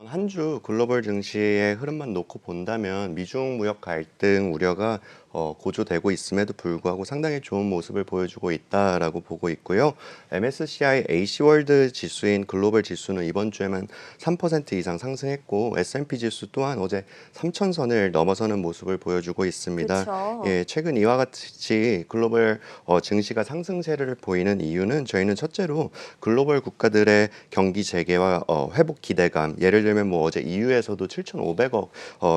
한 주 글로벌 증시의 흐름만 놓고 본다면 미중 무역 갈등 우려가 고조되고 있음에도 불구하고 상당히 좋은 모습을 보여주고 있다라고 보고 있고요. MSCI AC 월드 지수인 글로벌 지수는 이번 주에만 3% 이상 상승했고 S&P 지수 또한 어제 3,000선을 넘어서는 모습을 보여주고 있습니다. 그쵸. 예, 최근 이와 같이 글로벌 증시가 상승세를 보이는 이유는 저희는 첫째로 글로벌 국가들의 경기 재개와 회복 기대감, 예를 들면 뭐 어제 EU에서도 7,500억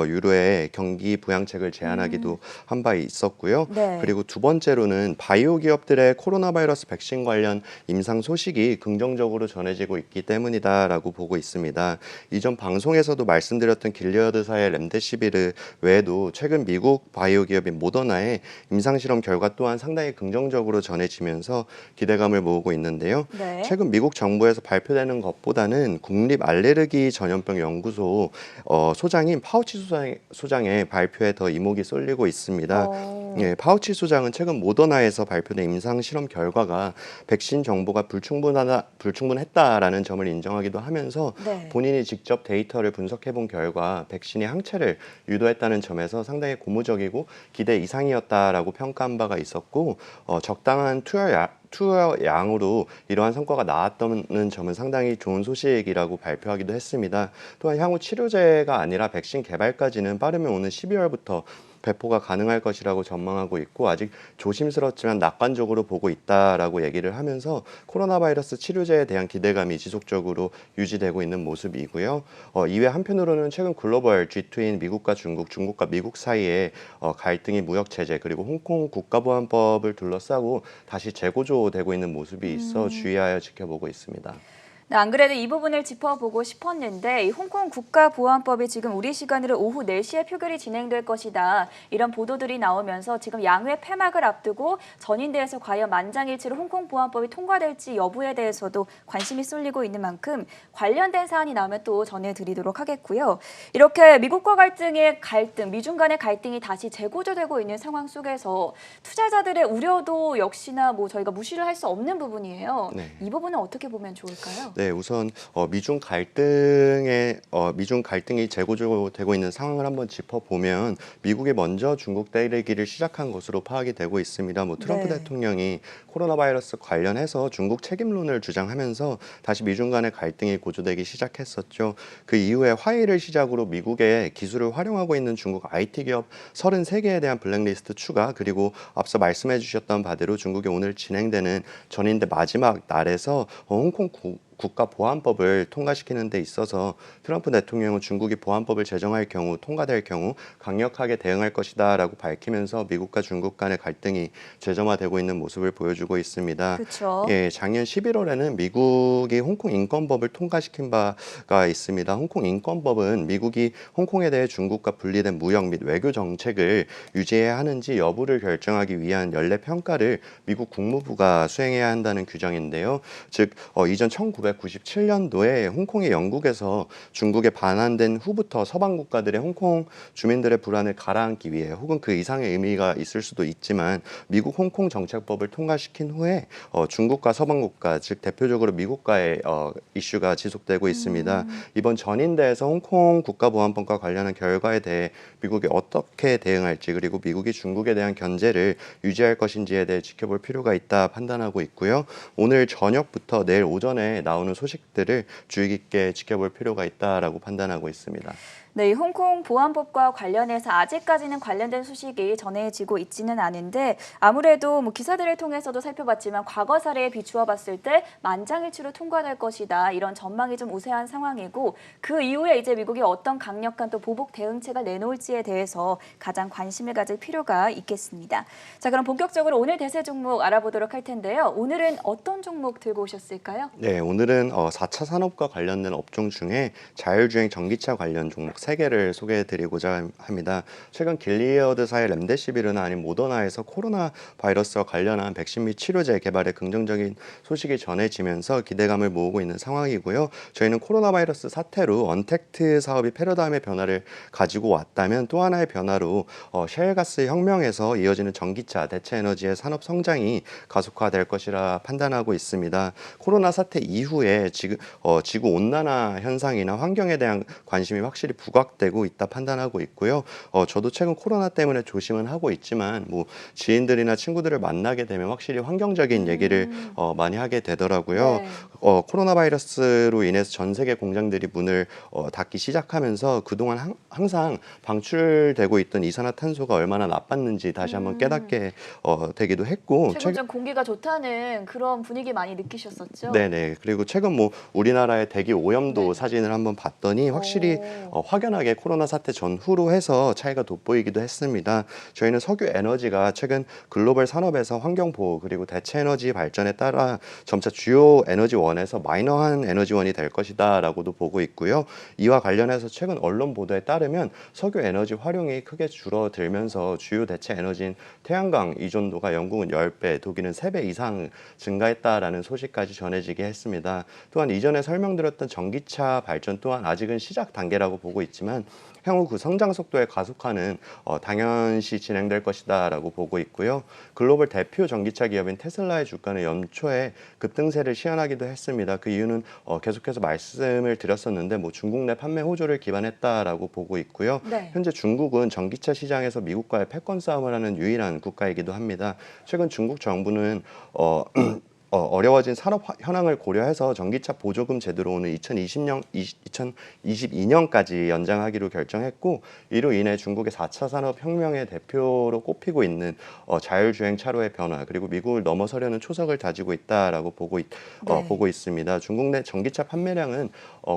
유로의 경기 부양책을 제안하기도 한 바 있었고요. 네. 그리고 두 번째로는 바이오 기업들의 코로나 바이러스 백신 관련 임상 소식이 긍정적으로 전해지고 있기 때문이다라고 보고 있습니다. 이전 방송에서도 말씀드렸던 길리어드사의 렘데시비르 외에도 최근 미국 바이오 기업인 모더나의 임상 실험 결과 또한 상당히 긍정적으로 전해지면서 기대감을 모으고 있는데요. 네. 최근 미국 정부에서 발표되는 것보다는 국립 알레르기 전염병 연구소 소장인 파우치 소장의 발표에 더 이목이 쏠리고 있습니다. 예, 어. 파우치 소장은 최근 모더나에서 발표된 임상 실험 결과가 백신 정보가 불충분했다라는 점을 인정하기도 하면서 네. 본인이 직접 데이터를 분석해 본 결과 백신이 항체를 유도했다는 점에서 상당히 고무적이고 기대 이상이었다라고 평가한 바가 있었고 적당한 투여량으로 이러한 성과가 나왔다는 점은 상당히 좋은 소식이라고 발표하기도 했습니다. 또한 향후 치료제가 아니라 백신 개발까지는 빠르면 오는 12월부터 배포가 가능할 것이라고 전망하고 있고 아직 조심스럽지만 낙관적으로 보고 있다라고 얘기를 하면서 코로나 바이러스 치료제에 대한 기대감이 지속적으로 유지되고 있는 모습이고요. 이외 한편으로는 최근 글로벌 G2인 미국과 중국, 중국과 미국 사이에 갈등이 무역 제재 그리고 홍콩 국가보안법을 둘러싸고 다시 재고조되고 있는 모습이 있어 음. 주의하여 지켜보고 있습니다. 네, 안 그래도 이 부분을 짚어보고 싶었는데 이 홍콩 국가보안법이 지금 우리 시간으로 오후 4시에 표결이 진행될 것이다. 이런 보도들이 나오면서 지금 양회 폐막을 앞두고 전인대에서 과연 만장일치로 홍콩 보안법이 통과될지 여부에 대해서도 관심이 쏠리고 있는 만큼 관련된 사안이 나오면 또 전해드리도록 하겠고요. 이렇게 미국과 미중 간의 갈등이 다시 재고조되고 있는 상황 속에서 투자자들의 우려도 역시나 뭐 저희가 무시를 할 수 없는 부분이에요. 네. 이 부분은 어떻게 보면 좋을까요? 네, 우선 미중 갈등이 재고조되고 있는 상황을 한번 짚어보면 미국이 먼저 중국 때리기를 시작한 것으로 파악이 되고 있습니다. 뭐 트럼프 네. 대통령이 코로나 바이러스 관련해서 중국 책임론을 주장하면서 다시 미중 간의 갈등이 고조되기 시작했었죠. 그 이후에 화해를 시작으로 미국의 기술을 활용하고 있는 중국 IT 기업 33개에 대한 블랙리스트 추가 그리고 앞서 말씀해 주셨던 바대로 중국이 오늘 진행되는 전인대 마지막 날에서 홍콩 국가보안법을 통과시키는 데 있어서 트럼프 대통령은 중국이 보안법을 제정할 경우 통과될 경우 강력하게 대응할 것이다라고 밝히면서 미국과 중국 간의 갈등이 재점화되고 있는 모습을 보여주고 있습니다. 그렇죠. 예, 작년 11월에는 미국이 홍콩 인권법을 통과시킨 바가 있습니다. 홍콩 인권법은 미국이 홍콩에 대해 중국과 분리된 무역 및 외교 정책을 유지해야 하는지 여부를 결정하기 위한 연례 평가를 미국 국무부가 수행해야 한다는 규정인데요. 즉 이전 1997년도에 홍콩이 영국에서 중국에 반환된 후부터 서방 국가들의 홍콩 주민들의 불안을 가라앉기 위해 혹은 그 이상의 의미가 있을 수도 있지만 미국 홍콩 정책법을 통과시킨 후에 중국과 서방 국가 즉 대표적으로 미국과의 이슈가 지속되고 있습니다. 이번 전인대에서 홍콩 국가보안법과 관련한 결과에 대해 미국이 어떻게 대응할지 그리고 미국이 중국에 대한 견제를 유지할 것인지에 대해 지켜볼 필요가 있다 판단하고 있고요. 오늘 저녁부터 내일 오전에 나오는 소식들을 주의 깊게 지켜볼 필요가 있다라고 판단하고 있습니다. 네, 이 홍콩 보안법과 관련해서 아직까지는 관련된 소식이 전해지고 있지는 않은데 아무래도 뭐 기사들을 통해서도 살펴봤지만 과거 사례에 비추어 봤을 때 만장일치로 통과될 것이다. 이런 전망이 좀 우세한 상황이고 그 이후에 이제 미국이 어떤 강력한 또 보복 대응책을 내놓을지에 대해서 가장 관심을 가질 필요가 있겠습니다. 자, 그럼 본격적으로 오늘 대세 종목 알아보도록 할 텐데요. 오늘은 어떤 종목 들고 오셨을까요? 네, 오늘은 4차 산업과 관련된 업종 중에 자율주행 전기차 관련 종목 3개를 소개해드리고자 합니다. 최근 길리어드사의 렘데시비르나 아닌 모더나에서 코로나 바이러스와 관련한 백신 및 치료제 개발에 긍정적인 소식이 전해지면서 기대감을 모으고 있는 상황이고요. 저희는 코로나 바이러스 사태로 언택트 사업이 패러다임의 변화를 가지고 왔다면 또 하나의 변화로 셰일가스 혁명에서 이어지는 전기차, 대체 에너지의 산업 성장이 가속화될 것이라 판단하고 있습니다. 코로나 사태 이후 이후에 지구 온난화 현상이나 환경에 대한 관심이 확실히 부각되고 있다 판단하고 있고요. 저도 최근 코로나 때문에 조심은 하고 있지만 뭐 지인들이나 친구들을 만나게 되면 확실히 환경적인 얘기를 많이 하게 되더라고요. 네. 코로나 바이러스로 인해서 전 세계 공장들이 문을 닫기 시작하면서 그동안 항상 방출되고 있던 이산화탄소가 얼마나 나빴는지 다시 한번 깨닫게 되기도 했고 최근 좀 공기가 좋다는 그런 분위기 많이 느끼셨었죠? 네네. 그리고 최근 뭐 우리나라의 대기 오염도 네. 사진을 한번 봤더니 확실히 오. 확연하게 코로나 사태 전후로 해서 차이가 돋보이기도 했습니다. 저희는 석유 에너지가 최근 글로벌 산업에서 환경 보호 그리고 대체 에너지 발전에 따라 점차 주요 에너지원에서 마이너한 에너지원이 될 것이다라고도 보고 있고요. 이와 관련해서 최근 언론 보도에 따르면 석유 에너지 활용이 크게 줄어들면서 주요 대체 에너지인 태양광 의존도가 영국은 10배, 독일은 3배 이상 증가했다라는 소식까지 전해지게 했습니다. 또한 이전에 설명드렸던 전기차 발전 또한 아직은 시작 단계라고 보고 있지만 향후 그 성장 속도에 가속화는 당연시 진행될 것이다라고 보고 있고요. 글로벌 대표 전기차 기업인 테슬라의 주가는 연초에 급등세를 시현하기도 했습니다. 그 이유는 계속해서 말씀을 드렸었는데 뭐 중국 내 판매 호조를 기반했다라고 보고 있고요. 네. 현재 중국은 전기차 시장에서 미국과의 패권 싸움을 하는 유일한 국가이기도 합니다. 최근 중국 정부는 어려워진 산업 현황을 고려해서 전기차 보조금 제도로 오는 2022년까지 연장하기로 결정했고 이로 인해 중국의 4차 산업혁명의 대표로 꼽히고 있는 자율주행 차로의 변화 그리고 미국을 넘어서려는 초석을 다지고 있다라고 보고 있습니다. 중국 내 전기차 판매량은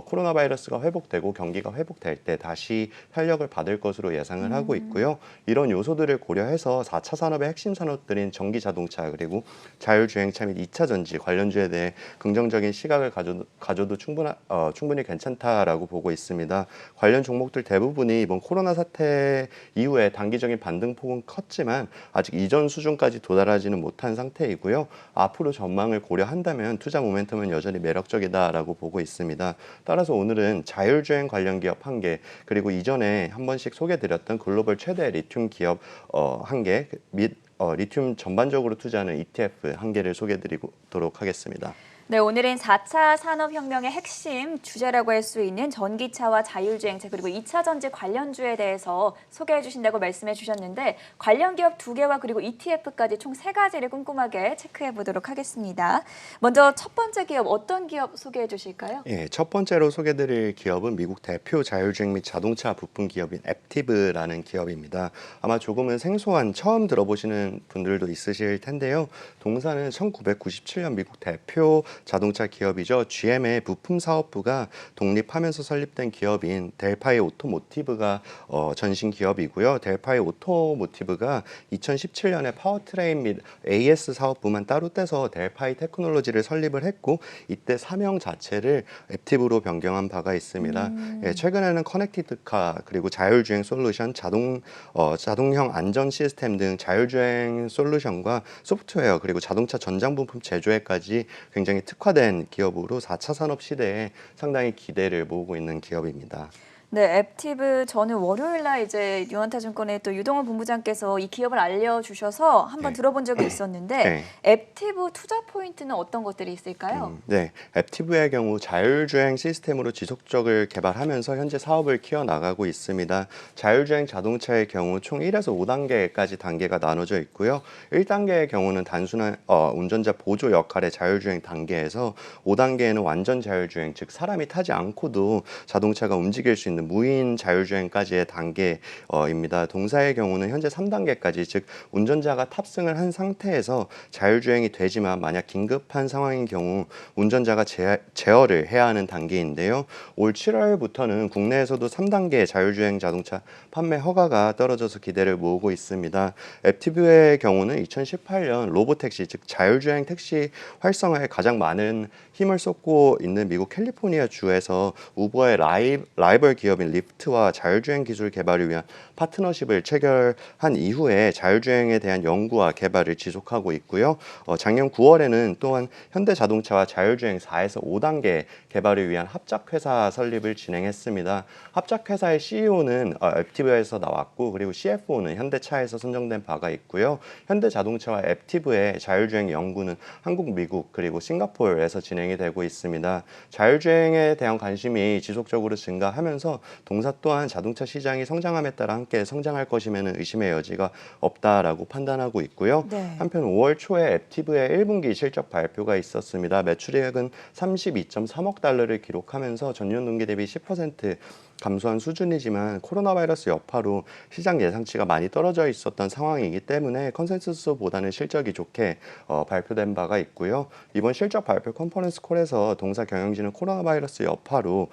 코로나 바이러스가 회복되고 경기가 회복될 때 다시 활력을 받을 것으로 예상을 하고 있고요. 이런 요소들을 고려해서 4차 산업의 핵심 산업들인 전기 자동차 그리고 자율주행차 및 2차 전지 관련주에 대해 긍정적인 시각을 가져도 충분히 괜찮다라고 보고 있습니다. 관련 종목들 대부분이 이번 코로나 사태 이후에 단기적인 반등폭은 컸지만 아직 이전 수준까지 도달하지는 못한 상태이고요. 앞으로 전망을 고려한다면 투자 모멘텀은 여전히 매력적이다라고 보고 있습니다. 따라서 오늘은 자율주행 관련 기업 1개 그리고 이전에 한 번씩 소개드렸던 글로벌 최대 리튬 기업 1개 및 리튬 전반적으로 투자하는 ETF 1개를 소개드리도록 하겠습니다. 네, 오늘은 4차 산업혁명의 핵심 주제라고 할 수 있는 전기차와 자율주행차 그리고 2차 전지 관련주에 대해서 소개해 주신다고 말씀해 주셨는데 관련 기업 2개와 그리고 ETF까지 총 3가지를 꼼꼼하게 체크해 보도록 하겠습니다. 먼저 첫 번째 기업 어떤 기업 소개해 주실까요? 예, 첫 번째로 소개드릴 기업은 미국 대표 자율주행 및 자동차 부품 기업인 앱티브라는 기업입니다. 아마 조금은 생소한 처음 들어보시는 분들도 있으실 텐데요. 동사는 1997년 미국 대표 자동차 기업이죠. GM의 부품 사업부가 독립하면서 설립된 기업인 델파이 오토모티브가 전신 기업이고요. 델파이 오토모티브가 2017년에 파워트레인 및 AS 사업부만 따로 떼서 델파이 테크놀로지를 설립을 했고 이때 사명 자체를 앱티브로 변경한 바가 있습니다. 예, 최근에는 커넥티드카 그리고 자율주행 솔루션, 자동형 안전 시스템 등 자율주행 솔루션과 소프트웨어 그리고 자동차 전장 부품 제조에까지 굉장히 특화된 기업으로 4차 산업 시대에 상당히 기대를 모으고 있는 기업입니다. 네, 앱티브 저는 월요일 날 이제 유한타증권의 또 유동원 본부장께서 이 기업을 알려주셔서 한번 네. 들어본 적이 있었는데 네. 앱티브 투자 포인트는 어떤 것들이 있을까요? 네, 앱티브의 경우 자율주행 시스템으로 지속적을 개발하면서 현재 사업을 키워나가고 있습니다. 자율주행 자동차의 경우 총 1에서 5단계까지 단계가 나눠져 있고요. 1단계의 경우는 단순한 운전자 보조 역할의 자율주행 단계에서 5단계에는 완전 자율주행, 즉 사람이 타지 않고도 자동차가 움직일 수 있는 무인 자율주행까지의 단계입니다. 동사의 경우는 현재 3단계까지, 즉 운전자가 탑승을 한 상태에서 자율주행이 되지만 만약 긴급한 상황인 경우 운전자가 제어를 해야 하는 단계인데요. 올 7월부터는 국내에서도 3단계 자율주행 자동차 판매 허가가 떨어져서 기대를 모으고 있습니다. 앱티브의 경우는 2018년 로보택시, 즉 자율주행 택시 활성화에 가장 많은 힘을 쏟고 있는 미국 캘리포니아 주에서 우버의 라이벌 기업 기업인 리프트와 자율주행 기술 개발을 위한 파트너십을 체결한 이후에 자율주행에 대한 연구와 개발을 지속하고 있고요. 작년 9월에는 또한 현대자동차와 자율주행 4에서 5단계 개발을 위한 합작회사 설립을 진행했습니다. 합작회사의 CEO는 앱티브에서 나왔고 그리고 CFO는 현대차에서 선정된 바가 있고요. 현대자동차와 앱티브의 자율주행 연구는 한국, 미국 그리고 싱가포르에서 진행이 되고 있습니다. 자율주행에 대한 관심이 지속적으로 증가하면서 동사 또한 자동차 시장이 성장함에 따라 함께 성장할 것임에는 의심의 여지가 없다라고 판단하고 있고요. 네. 한편 5월 초에 앱티브의 1분기 실적 발표가 있었습니다. 매출액은 32.3억 달러를 기록하면서 전년 동기 대비 10% 감소한 수준이지만 코로나 바이러스 여파로 시장 예상치가 많이 떨어져 있었던 상황이기 때문에 컨센서스보다는 실적이 좋게 발표된 바가 있고요. 이번 실적 발표 컨퍼런스 콜에서 동사 경영진은 코로나 바이러스 여파로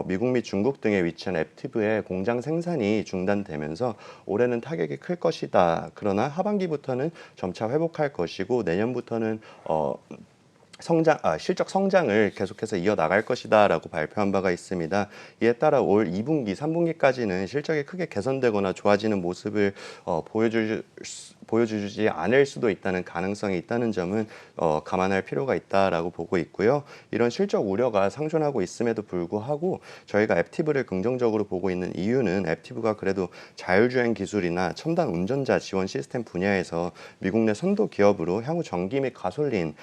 미국 및 중국 등에 위치한 앱티브의 공장 생산이 중단되면서 올해는 타격이 클 것이다. 그러나 하반기부터는 점차 회복할 것이고 내년부터는 실적 성장을 계속해서 이어나갈 것이다라고 발표한 바가 있습니다. 이에 따라 올 2분기, 3분기까지는 실적이 크게 개선되거나 좋아지는 모습을 보여주지 않을 수도 있다는 가능성이 있다는 점은 감안할 필요가 있다라고 보고 있고요. 이런 실적 우려가 상존하고 있음에도 불구하고 저희가 앱티브를 긍정적으로 보고 있는 이유는 앱티브가 그래도 자율주행 기술이나 첨단 운전자 지원 시스템 분야에서 미국 내 선도 기업으로 향후 전기 및 가솔린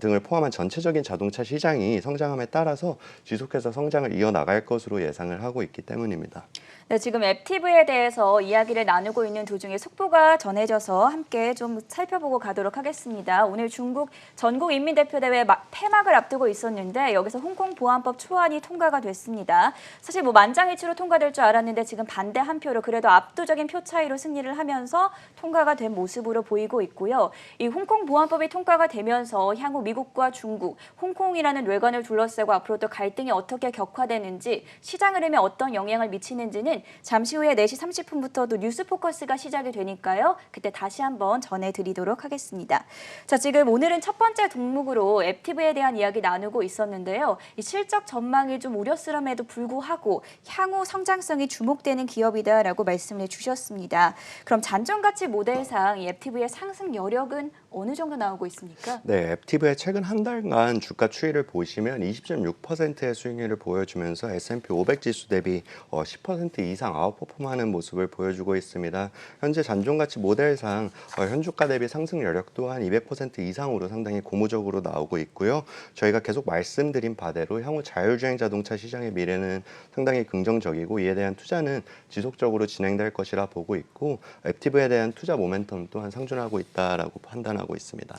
등을 포함한 전체적인 자동차 시장이 성장함에 따라서 지속해서 성장을 이어나갈 것으로 예상을 하고 있기 때문입니다. 네, 지금 앱티브에 대해서 이야기를 나누고 있는 도중에 속보가 전해져서 함께 좀 살펴보고 가도록 하겠습니다. 오늘 중국 전국인민대표대회 폐막을 앞두고 있었는데 여기서 홍콩 보안법 초안이 통과가 됐습니다. 사실 만장일치로 통과될 줄 알았는데 지금 반대 한 표로 그래도 압도적인 표 차이로 승리를 하면서 통과가 된 모습으로 보이고 있고요. 이 홍콩 보안법이 통과가 되면서 향후 미국과 중국, 홍콩이라는 뇌관을 둘러싸고 앞으로 또 갈등이 어떻게 격화되는지 시장 흐름에 어떤 영향을 미치는지는 잠시 후에 4시 30분부터도 뉴스 포커스가 시작이 되니까요. 그때 다시 한번 전해드리도록 하겠습니다. 자, 지금 오늘은 첫 번째 종목으로 앱티브에 대한 이야기 나누고 있었는데요. 이 실적 전망이 좀 우려스럼에도 불구하고 향후 성장성이 주목되는 기업이다라고 말씀을 해주셨습니다. 그럼 잔존가치 모델상 이 앱티브의 상승 여력은 어느 정도 나오고 있습니까? 네, 앱티브의 최근 한 달간 주가 추이를 보시면 20.6%의 수익률을 보여주면서 S&P 500 지수 대비 10% 이상 아웃퍼폼하는 모습을 보여주고 있습니다. 현재 잔존가치 모델상 현주가 대비 상승 여력 또한 200% 이상으로 상당히 고무적으로 나오고 있고요. 저희가 계속 말씀드린 바대로 향후 자율주행 자동차 시장의 미래는 상당히 긍정적이고 이에 대한 투자는 지속적으로 진행될 것이라 보고 있고 앱티브에 대한 투자 모멘텀 또한 상존하고 있다라고 판단하고 있습니다.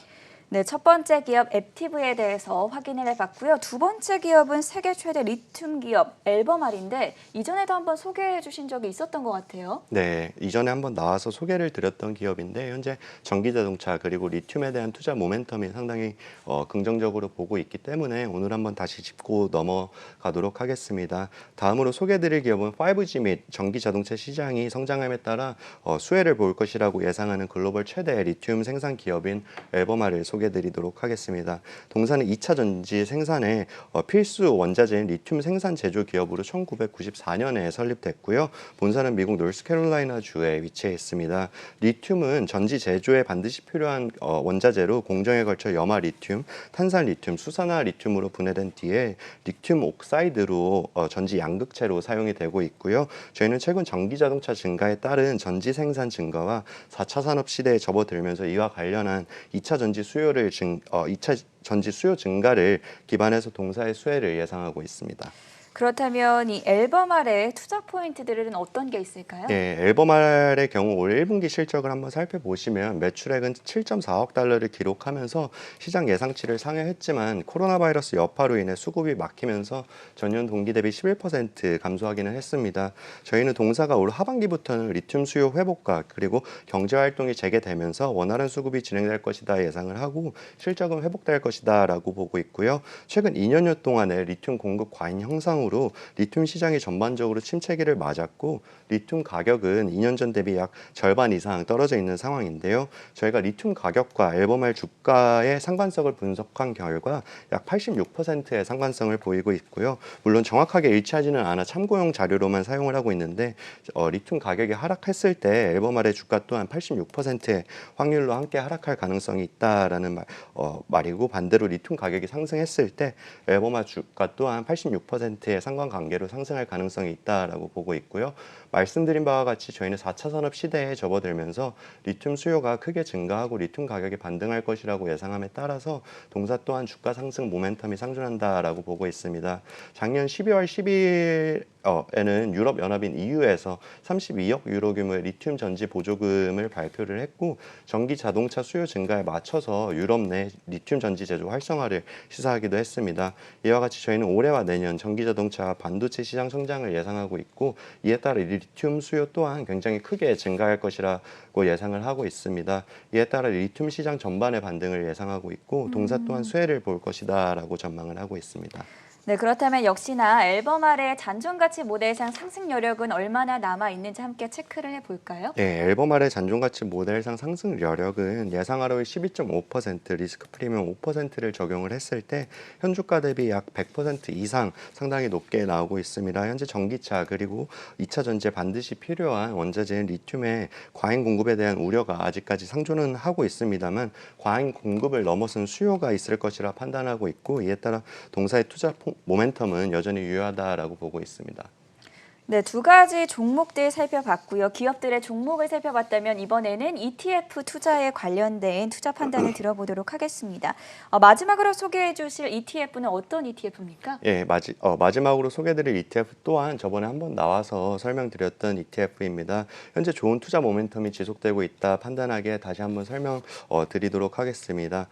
네, 첫 번째 기업 앱티브에 대해서 확인을 해봤고요. 두 번째 기업은 세계 최대 리튬 기업 앨범알인데 이전에도 한번 소개해 주신 적이 있었던 것 같아요. 네, 이전에 한번 나와서 소개를 드렸던 기업인데 현재 전기자동차 그리고 리튬에 대한 투자 모멘텀이 상당히 긍정적으로 보고 있기 때문에 오늘 한번 다시 짚고 넘어가도록 하겠습니다. 다음으로 소개해드릴 기업은 5G 및 전기자동차 시장이 성장함에 따라 수혜를 볼 것이라고 예상하는 글로벌 최대 리튬 생산 기업인 앨범알을 소개해드리도록 하겠습니다. 동사는 2차 전지 생산의 필수 원자재인 리튬 생산 제조 기업으로 1994년에 설립됐고요. 본사는 미국 노스캐롤라이나 주에 위치해 있습니다. 리튬은 전지 제조에 반드시 필요한 원자재로 공정에 걸쳐 염화 리튬, 탄산 리튬, 수산화 리튬으로 분해된 뒤에 리튬 옥사이드로 전지 양극재로 사용이 되고 있고요. 저희는 최근 전기 자동차 증가에 따른 전지 생산 증가와 4차 산업 시대에 접어들면서 이와 관련한 2차 전지 수요를 2차 전지 수요 증가를 기반해서 동사의 수혜를 예상하고 있습니다. 그렇다면 이 앨범알의 투자 포인트들은 어떤 게 있을까요? 네, 앨범알의 경우 올 1분기 실적을 한번 살펴보시면 매출액은 7.4억 달러를 기록하면서 시장 예상치를 상회했지만 코로나 바이러스 여파로 인해 수급이 막히면서 전년 동기 대비 11% 감소하기는 했습니다. 저희는 동사가 올 하반기부터는 리튬 수요 회복과 그리고 경제 활동이 재개되면서 원활한 수급이 진행될 것이다 예상을 하고 실적은 회복될 것이다 라고 보고 있고요. 최근 2년여 동안의 리튬 공급 과잉 형상으로 영향으로 리튬 시장이 전반적으로 침체기를 맞았고 리튬 가격은 2년 전 대비 약 절반 이상 떨어져 있는 상황인데요. 저희가 리튬 가격과 앨범알 주가의 상관성을 분석한 결과 약 86%의 상관성을 보이고 있고요. 물론 정확하게 일치하지는 않아 참고용 자료로만 사용을 하고 있는데 리튬 가격이 하락했을 때 앨범알의 주가 또한 86%의 확률로 함께 하락할 가능성이 있다라는 말이고 반대로 리튬 가격이 상승했을 때 앨범알 주가 또한 86%의 상관관계로 상승할 가능성이 있다라고 보고 있고요. 말씀드린 바와 같이 저희는 4차 산업 시대에 접어들면서 리튬 수요가 크게 증가하고 리튬 가격이 반등할 것이라고 예상함에 따라서 동사 또한 주가 상승 모멘텀이 상존한다라고 보고 있습니다. 작년 12월 12일에는 유럽연합인 EU에서 32억 유로 규모의 리튬 전지 보조금을 발표를 했고 전기 자동차 수요 증가에 맞춰서 유럽 내 리튬 전지 제조 활성화를 시사하기도 했습니다. 이와 같이 저희는 올해와 내년 전기 자동차 반도체 시장 성장을 예상하고 있고 이에 따라 리튬 수요 또한 굉장히 크게 증가할 것이라고 예상을 하고 있습니다. 이에 따라 리튬 시장 전반의 반등을 예상하고 있고 동사 또한 수혜를 볼 것이다라고 전망을 하고 있습니다. 네, 그렇다면 역시나 앨범알의 잔존가치 모델상 상승 여력은 얼마나 남아 있는지 함께 체크를 해볼까요? 네, 앨범알의 잔존가치 모델상 상승 여력은 예상 ROE 12.5%, 리스크 프리미엄 5%를 적용을 했을 때 현주가 대비 약 100% 이상 상당히 높게 나오고 있습니다. 현재 전기차 그리고 2차 전지에 반드시 필요한 원자재인 리튬의 과잉 공급에 대한 우려가 아직까지 상존은 하고 있습니다만 과잉 공급을 넘어선 수요가 있을 것이라 판단하고 있고 이에 따라 동사의 투자 모멘텀은 여전히 유효하다라고 보고 있습니다. 네, 두 가지 종목들 살펴봤고요. 기업들의 종목을 살펴봤다면 이번에는 ETF 투자에 관련된 투자 판단을 들어보도록 하겠습니다. 마지막으로 소개해 주실 ETF는 어떤 ETF입니까? 예, 마지막으로 소개드릴 ETF 또한 저번에 한번 나와서 설명드렸던 ETF입니다. 현재 좋은 투자 모멘텀이 지속되고 있다 판단하기에 다시 한번 설명드리도록 하겠습니다.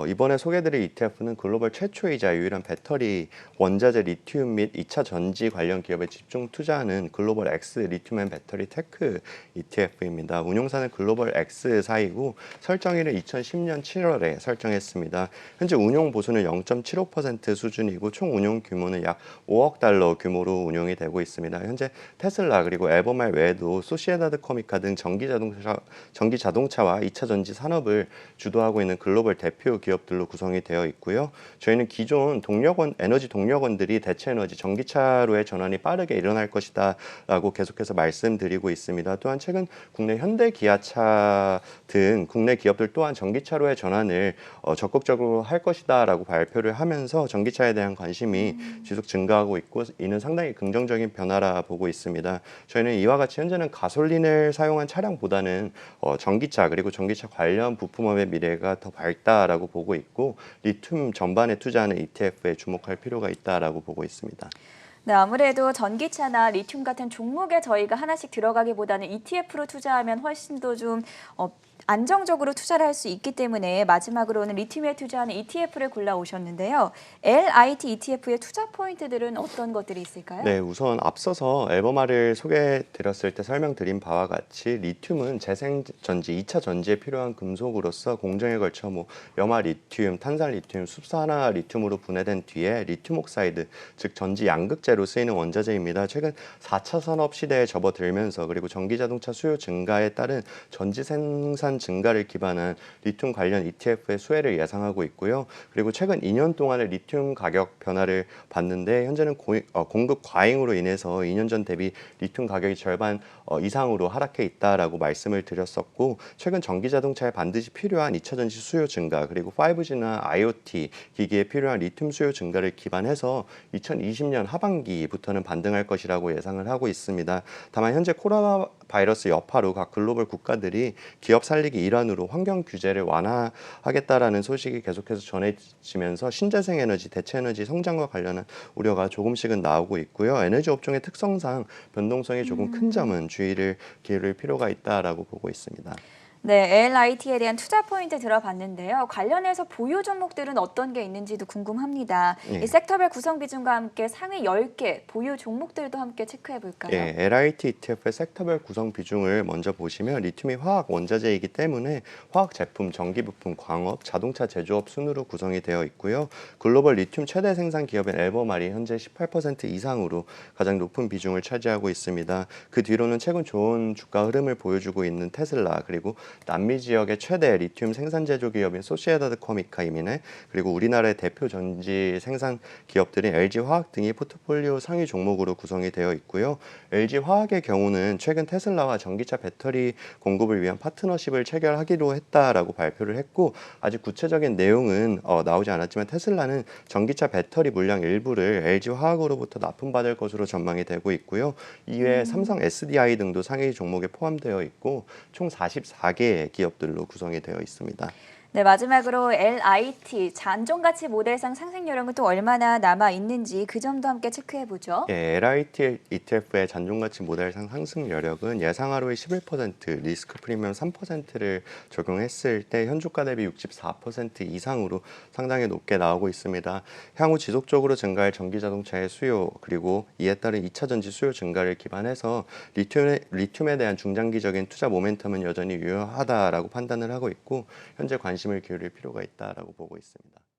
이번에 소개드릴 ETF는 글로벌 최초이자 유일한 배터리, 원자재 리튬 및 2차 전지 관련 기업에 집중 투자하는 글로벌 X 리튬 앤 배터리 테크 ETF입니다. 운용사는 글로벌 X사이고 설정일은 2010년 7월에 설정했습니다. 현재 운용 보수는 0.75% 수준이고 총 운용 규모는 약 5억 달러 규모로 운용이 되고 있습니다. 현재 테슬라 그리고 앨범알 외에도 소시에다드 커미카 등 전기 자동차와 2차 전지 산업을 주도하고 있는 글로벌 대표 기업들로 구성이 되어 있고요. 저희는 기존 에너지 동력원들이 대체 에너지 전기차로의 전환이 빠르게 일어날 것이다라고 계속해서 말씀드리고 있습니다. 또한 최근 국내 현대 기아차 등 국내 기업들 또한 전기차로의 전환을 적극적으로 할 것이다라고 발표를 하면서 전기차에 대한 관심이 지속 증가하고 있고 이는 상당히 긍정적인 변화라 보고 있습니다. 저희는 이와 같이 현재는 가솔린을 사용한 차량보다는 전기차 그리고 전기차 관련 부품업의 미래가 더 밝다라고 보고 있고 리튬 전반에 투자하는 ETF에 주목할 필요가 있다라고 보고 있습니다. 네, 아무래도 전기차나 리튬 같은 종목에 저희가 하나씩 들어가기보다는 ETF로 투자하면 훨씬 더 좀 안정적으로 투자를 할 수 있기 때문에 마지막으로는 리튬에 투자하는 ETF를 골라오셨는데요. LIT ETF의 투자 포인트들은 어떤 것들이 있을까요? 네, 우선 앞서서 앨범알을 소개해드렸을 때 설명드린 바와 같이 리튬은 재생전지, 2차 전지에 필요한 금속으로서 공정에 걸쳐 염화 리튬, 탄산 리튬, 숲산화 리튬으로 분해된 뒤에 리튬 옥사이드, 즉 전지 양극재로 쓰이는 원자재입니다. 최근 4차 산업 시대에 접어들면서 그리고 전기자동차 수요 증가에 따른 전지 생산 증가를 기반한 리튬 관련 ETF의 수혜를 예상하고 있고요. 그리고 최근 2년 동안의 리튬 가격 변화를 봤는데 현재는 공급 과잉으로 인해서 2년 전 대비 리튬 가격이 절반 이상으로 하락해 있다라고 말씀을 드렸었고 최근 전기자동차에 반드시 필요한 2차 전지 수요 증가 그리고 5G나 IoT 기기에 필요한 리튬 수요 증가를 기반해서 2020년 하반기부터는 반등할 것이라고 예상을 하고 있습니다. 다만 현재 코로나 바이러스 여파로 각 글로벌 국가들이 기업 살리기 일환으로 환경 규제를 완화하겠다라는 소식이 계속해서 전해지면서 신재생 에너지, 대체 에너지 성장과 관련한 우려가 조금씩은 나오고 있고요. 에너지 업종의 특성상 변동성이 조금 큰 점은 주의를 기울일 필요가 있다라고 보고 있습니다. 네, LIT에 대한 투자 포인트 들어봤는데요. 관련해서 보유 종목들은 어떤 게 있는지도 궁금합니다. 이 예. 섹터별 구성 비중과 함께 상위 10개 보유 종목들도 함께 체크해 볼까요? 예, LIT ETF의 섹터별 구성 비중을 먼저 보시면 리튬이 화학 원자재이기 때문에 화학 제품, 전기 부품, 광업, 자동차 제조업 순으로 구성이 되어 있고요. 글로벌 리튬 최대 생산 기업인 엘버말이 현재 18% 이상으로 가장 높은 비중을 차지하고 있습니다. 그 뒤로는 최근 좋은 주가 흐름을 보여주고 있는 테슬라, 그리고 남미 지역의 최대 리튬 생산 제조 기업인 소시에다드 커미카이미네, 그리고 우리나라의 대표 전지 생산 기업들인 LG 화학 등이 포트폴리오 상위 종목으로 구성이 되어 있고요. LG 화학의 경우는 최근 테슬라와 전기차 배터리 공급을 위한 파트너십을 체결하기로 했다라고 발표를 했고, 아직 구체적인 내용은 나오지 않았지만 테슬라는 전기차 배터리 물량 일부를 LG 화학으로부터 납품받을 것으로 전망이 되고 있고요. 이외에 삼성 SDI 등도 상위 종목에 포함되어 있고 총 44개의 기업들로 구성이 되어 있습니다. 네, 마지막으로 LIT 잔존 가치 모델상 상승 요령은 또 얼마나 남아 있는지 그 점도 함께 체크해 보죠. 예, LIT ETF의 잔존가치 모델상 상승 여력은 예상 하로의 11%, 리스크 프리미엄 3%를 적용했을 때 현주가 대비 64% 이상으로 상당히 높게 나오고 있습니다. 향후 지속적으로 증가할 전기 자동차의 수요, 그리고 이에 따른 2차 전지 수요 증가를 기반해서 리튬에 대한 중장기적인 투자 모멘텀은 여전히 유효하다라고 판단을 하고 있고, 현재 관심을 기울일 필요가 있다라고 보고 있습니다.